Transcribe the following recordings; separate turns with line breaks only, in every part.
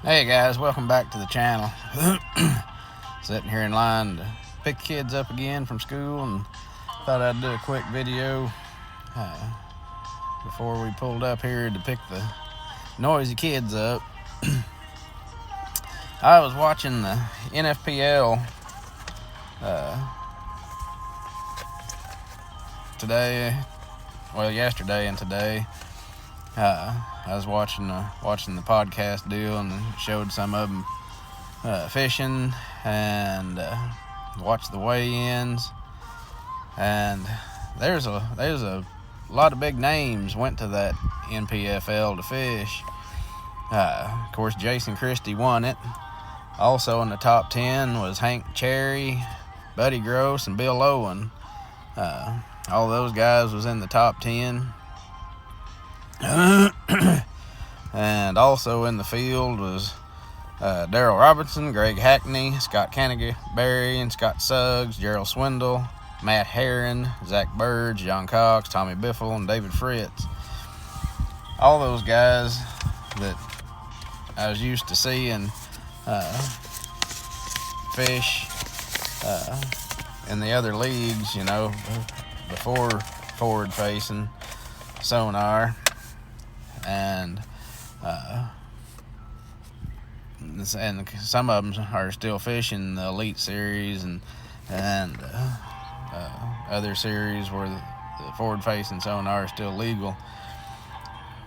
Hey guys, welcome back to the channel. Sitting here in line to pick kids up again from school, and thought I'd do a quick video before we pulled up here to pick the noisy kids up. I was watching the NFPL yesterday and today. I was watching the podcast deal, and showed some of them fishing, and watched the weigh-ins, and there's a lot of big names went to that NPFL to fish. Of course, Jason Christie won it. Also in the top 10 was Hank Cherry, Buddy Gross, and Bill Owen. All those guys was in the top 10. And also in the field was Daryl Robinson, Greg Hackney, Scott Canterbury, and Scott Suggs, Gerald Swindle, Matt Herron, Zach Burge, John Cox, Tommy Biffle, and David Fritz. All those guys that I was used to seeing fish in the other leagues, before forward-facing sonar, and some of them are still fishing the Elite Series and other series where the forward-facing sonar is still legal.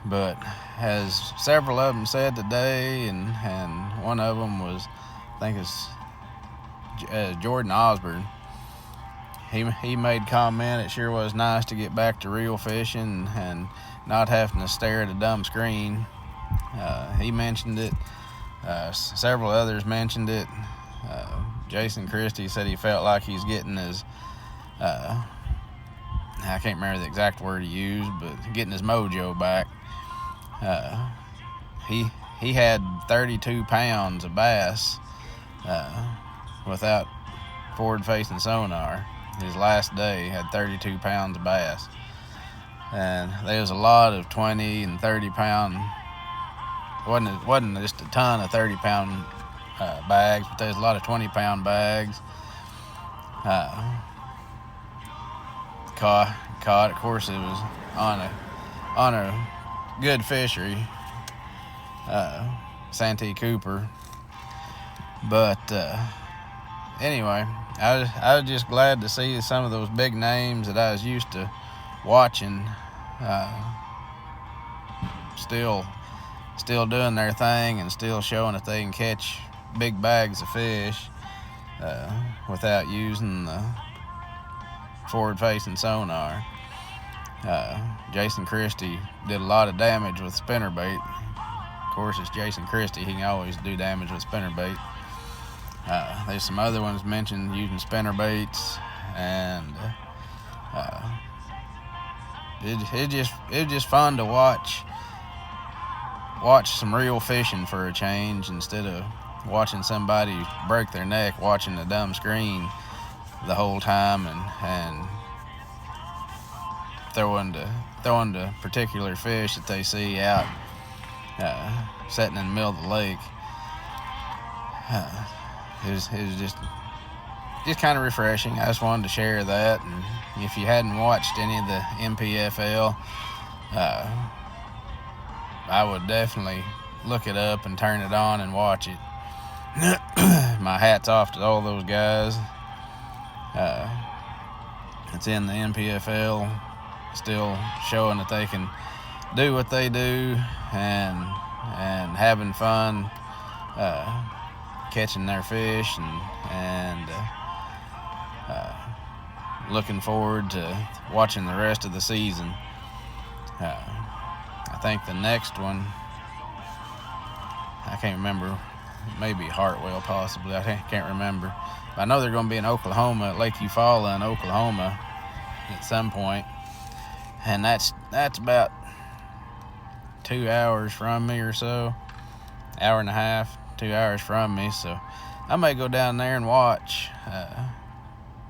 But as several of them said today, and one of them was, I think it's Jordan Osborne. He made comment, it sure was nice to get back to real fishing and not having to stare at a dumb screen. He mentioned it. Several others mentioned it. Jason Christie said he felt like he's getting his, I can't remember the exact word he used, but getting his mojo back. He had 32 pounds of bass without forward-facing sonar. His last day had 32 pounds of bass. And there was a lot of 20 and 30 pound, wasn't just a ton of 30 pound bags, but there's a lot of 20 pound bags. Caught, of course, it was on a good fishery, Santee Cooper. But anyway, I was just glad to see some of those big names that I was used to watching still doing their thing and still showing that they can catch big bags of fish without using the forward-facing sonar. Jason Christie did a lot of damage with spinnerbait. Of course, it's Jason Christie. He can always do damage with spinnerbait. There's some other ones mentioned using spinnerbaits, and it's just fun to watch some real fishing for a change, instead of watching somebody break their neck watching the dumb screen the whole time and throwing the particular fish that they see out sitting in the middle of the lake. It was just kind of refreshing. I just wanted to share that, and if you hadn't watched any of the NPFL, I would definitely look it up and turn it on and watch it. My hat's off to all those guys. It's in the NPFL, still showing that they can do what they do and having fun catching their fish, and looking forward to watching the rest of the season. I think the next one, I can't remember, maybe Hartwell possibly, I can't remember. But I know they're going to be in Oklahoma, at Lake Eufaula in Oklahoma at some point, and that's about 2 hours from me or so, hour and a half, 2 hours from me, so I may go down there and watch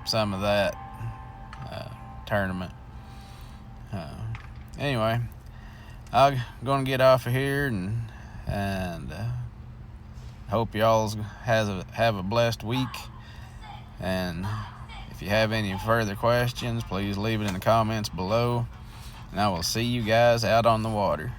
some of that tournament. Anyway, I'm going to get off of here and hope y'all have a blessed week. And if you have any further questions, please leave it in the comments below. And I will see you guys out on the water.